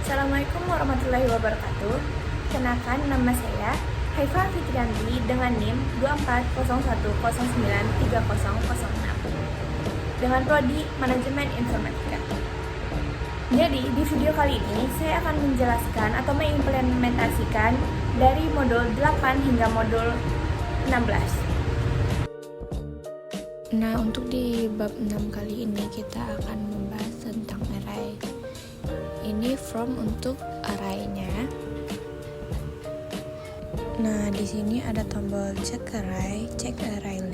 Assalamualaikum warahmatullahi wabarakatuh. Kenalkan, nama saya Haifa Fitrianti dengan NIM 2401093006 dengan prodi Manajemen Informatika. Jadi, di video kali ini saya akan menjelaskan atau mengimplementasikan dari modul 8 hingga modul 16. Nah, untuk di bab 6 kali ini kita akan membahas tentang array. Ini from untuk array-nya. Nah, di sini ada tombol check array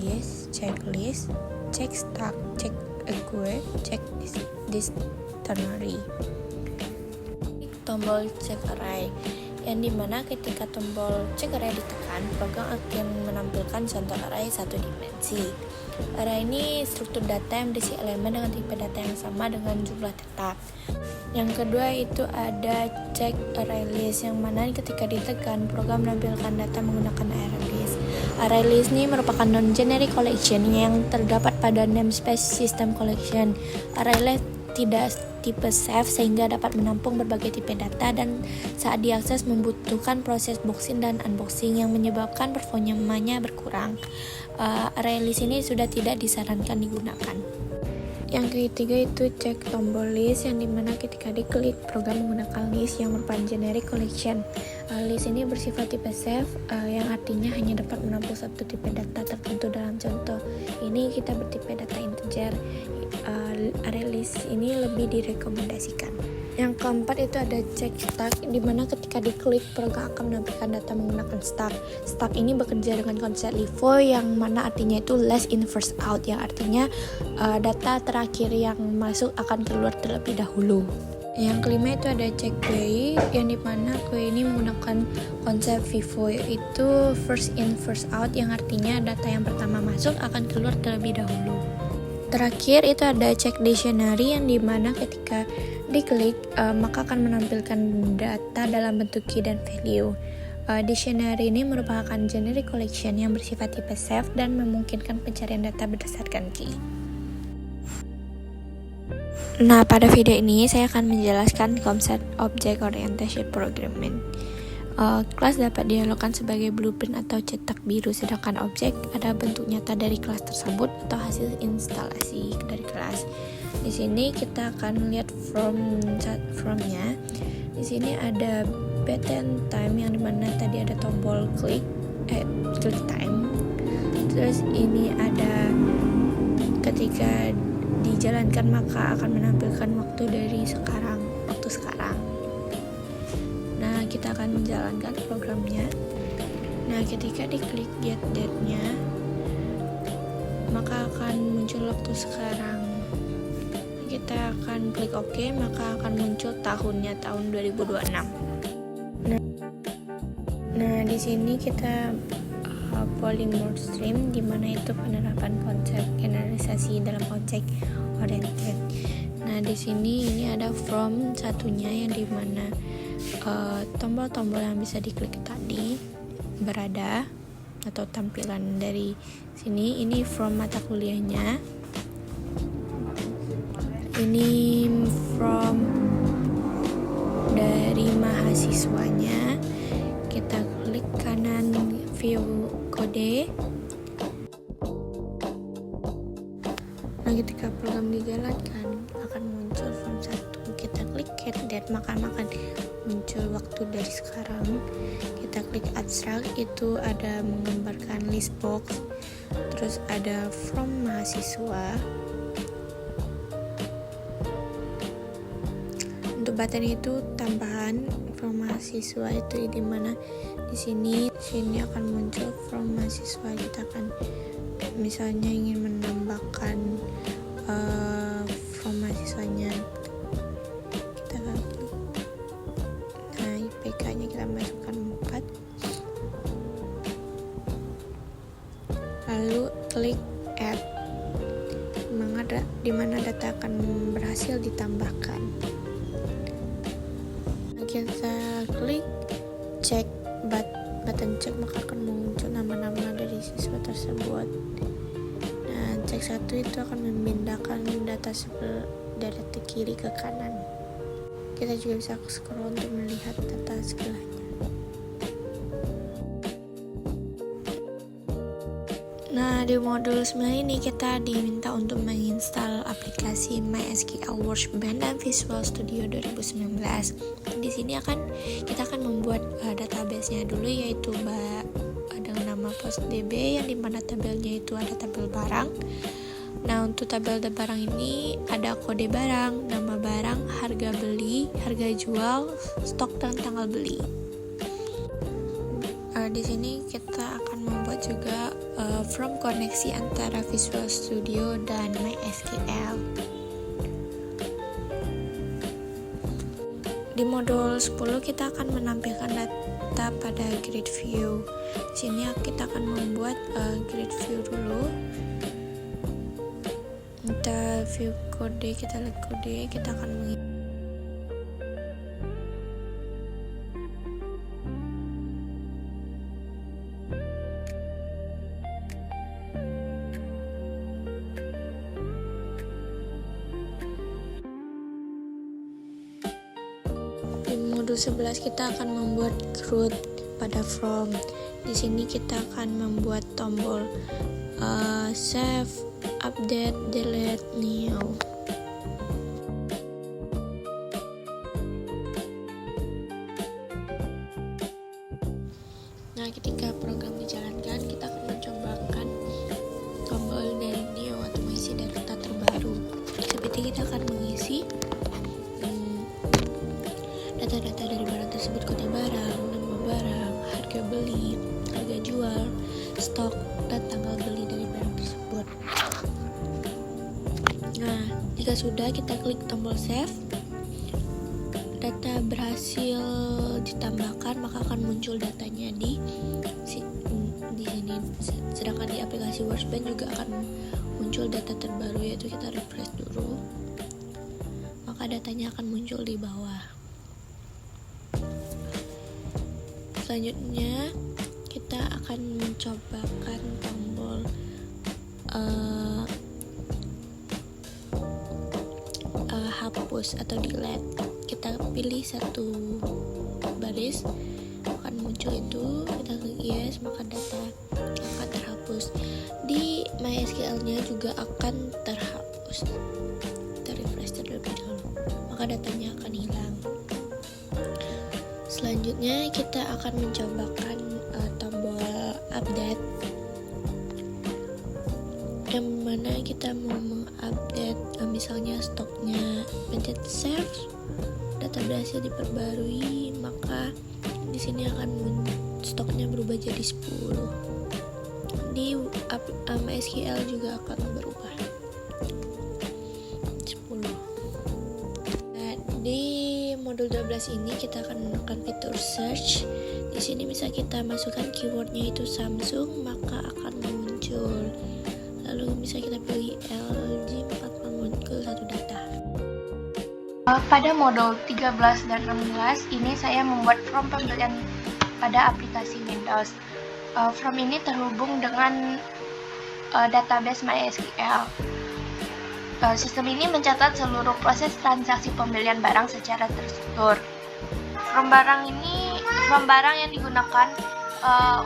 list, check list, check stack, check equal, check dictionary. Tombol check array yang dimana ketika tombol check array ditekan, program akan menampilkan contoh array satu dimensi. Array ini struktur data yang berisi elemen dengan tipe data yang sama dengan jumlah tetap. Yang kedua itu ada check array list, yang mana ketika ditekan, program menampilkan data menggunakan array list. Array list ini merupakan non-generic collection yang terdapat pada namespace system collection. Array list tidak tipe safe sehingga dapat menampung berbagai tipe data dan saat diakses membutuhkan proses boxing dan unboxing yang menyebabkan performanya berkurang. Array list ini sudah tidak disarankan digunakan. Yang ketiga itu cek tombol list, yang dimana ketika diklik, program menggunakan list yang merupakan generic collection. List ini bersifat tipe safe, yang artinya hanya dapat menampung satu tipe data tertentu. Dalam contoh ini kita bertipe data integer. Array list ini lebih direkomendasikan. Yang keempat itu ada check stack, di mana ketika diklik, program akan menampilkan data menggunakan stack. Stack ini bekerja dengan konsep LIFO, yang mana artinya itu last in first out, yang artinya data terakhir yang masuk akan keluar terlebih dahulu. Yang kelima itu ada check query, yang dimana query ini menggunakan konsep FIFO, yaitu first in first out, yang artinya data yang pertama masuk akan keluar terlebih dahulu. Terakhir itu ada check dictionary, yang dimana ketika diklik maka akan menampilkan data dalam bentuk key dan value. Dictionary ini merupakan generic collection yang bersifat tipe safe dan memungkinkan pencarian data berdasarkan key. Nah, pada video ini saya akan menjelaskan konsep Object Oriented Programming. Kelas dapat dialogkan sebagai blueprint atau cetak biru, sedangkan objek ada bentuk nyata dari kelas tersebut atau hasil instalasi dari kelas. Di sini kita akan lihat from-nya. Di sini ada button time, yang dimana tadi ada tombol click time. Terus ini ada ketika dijalankan maka akan menampilkan waktu sekarang. Nah, kita akan menjalankan programnya. Nah, ketika diklik get date-nya, maka akan muncul waktu sekarang. Kita akan klik OK, maka akan muncul tahunnya, tahun 2026. Nah, di sini kita polymorph stream, di mana itu penerapan konsep generalisasi dalam object oriented. Nah, di sini ini ada from satunya, yang dimana tombol-tombol yang bisa diklik tadi berada atau tampilan dari sini. Ini from mata kuliahnya, ini from dari mahasiswanya. Kita klik kanan view kode. Nah, ketika program dijalankan akan muncul form 1. Kita klik get date, maka akan muncul waktu dari sekarang. Kita klik abstract, itu ada menggambarkan list box. Terus ada from mahasiswa. Untuk button itu tambahan from mahasiswa, itu di mana di sini akan muncul from mahasiswa. Kita akan misalnya ingin menambahkan from mahasiswanya, kita akan klik. Nah, IPK-nya kita masukkan 4, lalu klik add, di mana data akan berhasil ditambahkan. Kita klik cek button cek, maka akan muncul nama-nama dari siswa tersebut. Nah, cek 1 itu akan memindahkan data dari kiri ke kanan. kita juga bisa scroll untuk melihat data segalanya. Nah, di modul 9 ini kita diminta untuk menginstal aplikasi MySQL Workbench dan Visual Studio 2019. Di sini kita akan membuat database-nya dulu, yaitu dengan nama PostDB, yang dimana tabelnya itu ada tabel barang. Nah, untuk tabel barang ini ada kode barang, nama barang, harga beli, harga jual, stok, dan tanggal beli. Di sini kita akan membuat juga from koneksi antara Visual Studio dan MySQL. Di modul 10 kita akan menampilkan data pada grid view. Di sini kita akan membuat grid view dulu. Kita view kode, kita lihat kode, kita akan Di modul 11 kita akan membuat root pada from. Di sini kita akan membuat tombol save, update, delete, new. Nah, ketika program dijalankan, kita akan mencobakan tombol dari new atau mengisi data terbaru. Seperti kita akan mengisi data-data dari barang tersebut, kode barang, nama barang, harga beli, harga jual, stok, dan tanggal beli dari barang tersebut. Nah, jika sudah, kita klik tombol save. Data berhasil ditambahkan, maka akan muncul datanya di sini. Sedangkan di aplikasi Workbench juga akan muncul data terbaru, yaitu kita refresh dulu, maka datanya akan muncul di bawah. Selanjutnya kita akan mencobakan tombol hapus atau delete. Kita pilih satu baris, akan muncul itu, kita klik yes, maka data akan terhapus. Di MySQL-nya juga akan terhapus. Kita refresh terlebih dahulu, maka datanya akan hilang. Selanjutnya kita akan mencobakan tombol update, yang mana kita mau mengupdate misalnya stoknya, pencet save, data berhasil diperbarui, maka di sini akan stoknya berubah jadi 10. Di MySQL juga akan berubah 10. Nah, di modul 12 ini kita akan menggunakan fitur search. Di sini bisa kita masukkan keywordnya itu Samsung, maka akan muncul. Lalu bisa kita pilih LG, maka akan muncul satu data. Pada modul 13 dan 16 ini saya membuat from pembelian pada aplikasi Windows. From ini terhubung dengan database MySQL. Sistem ini mencatat seluruh proses transaksi pembelian barang secara terstruktur. From barang yang digunakan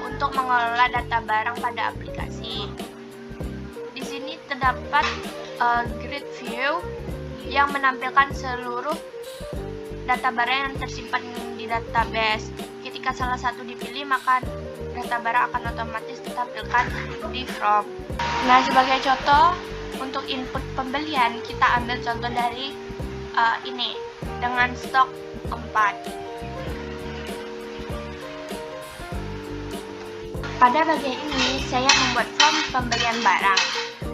untuk mengelola data barang pada aplikasi. Di sini terdapat grid view yang menampilkan seluruh data barang yang tersimpan di database. Ketika salah satu dipilih, maka data barang akan otomatis ditampilkan di from. Nah, sebagai contoh, untuk input pembelian, kita ambil contoh dari ini, dengan stok 4. Pada bagian ini, saya membuat from pembelian barang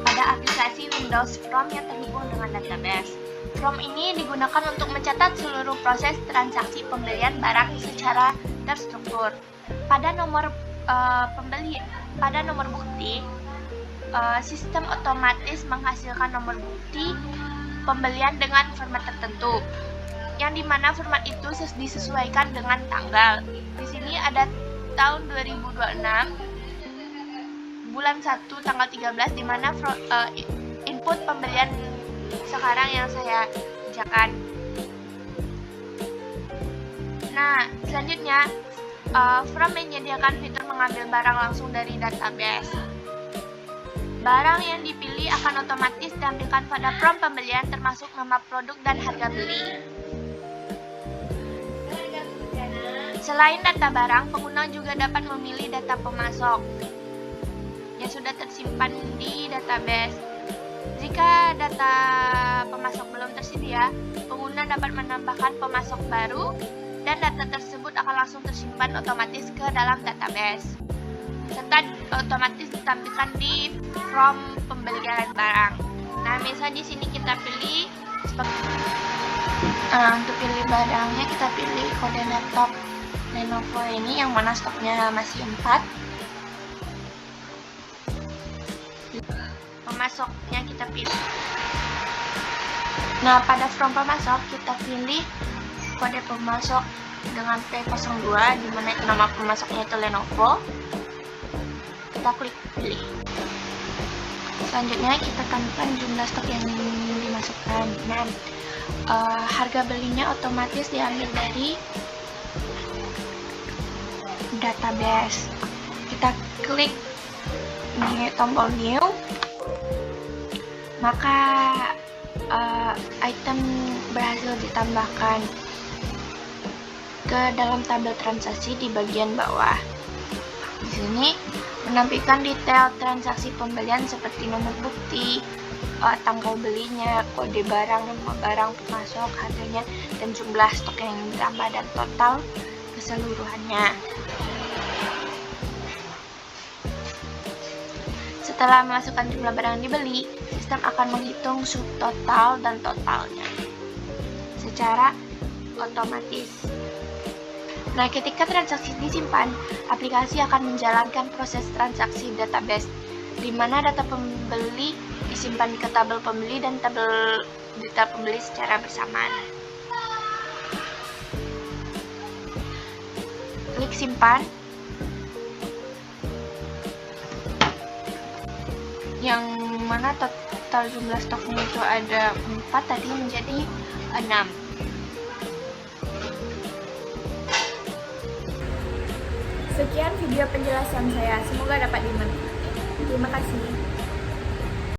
pada aplikasi Windows From yang terhubung dengan database. From ini digunakan untuk mencatat seluruh proses transaksi pembelian barang secara terstruktur. Pada nomor bukti, sistem otomatis menghasilkan nomor bukti pembelian dengan format tertentu, yang dimana format itu disesuaikan dengan tanggal. Di sini ada tahun 2026, bulan 1, tanggal 13, dimana input pembelian sekarang yang saya kerjakan. Nah, selanjutnya, From menyediakan fitur mengambil barang langsung dari database. Barang yang dipilih akan otomatis ditampilkan pada prompt pembelian termasuk nama produk dan harga beli. Selain data barang, pengguna juga dapat memilih data pemasok yang sudah tersimpan di database. Jika data pemasok belum tersedia, pengguna dapat menambahkan pemasok baru dan data tersebut akan langsung tersimpan otomatis ke dalam database serta otomatis ditampilkan di from pembelian barang. Nah, misalnya di sini kita pilih untuk pilih barangnya kita pilih kode laptop Lenovo ini yang mana stoknya masih 4. Pemasoknya kita pilih. Nah, pada from pemasok kita pilih kode pemasok dengan P02 di mana nama pemasoknya itu Lenovo. Kita klik pilih. Selanjutnya kita tentukan jumlah stok yang ingin dimasukkan. Nah, harga belinya otomatis diambil dari database. Kita klik tombol new, maka item berhasil ditambahkan ke dalam tabel transaksi di bagian bawah. Di sini menampilkan detail transaksi pembelian seperti nomor bukti, tanggal belinya, kode barang, nama barang, pemasok, harganya, dan jumlah stok yang ditambah dan total keseluruhannya. Setelah memasukkan jumlah barang yang dibeli, sistem akan menghitung subtotal dan totalnya secara otomatis. Nah, ketika transaksi disimpan, aplikasi akan menjalankan proses transaksi database, di mana data pembeli disimpan ke tabel pembeli dan tabel data pembeli secara bersamaan. Klik simpan. Yang mana total jumlah stoknya itu ada 4, tadi menjadi 6. Sekian video penjelasan saya, semoga dapat dimengerti. Terima kasih.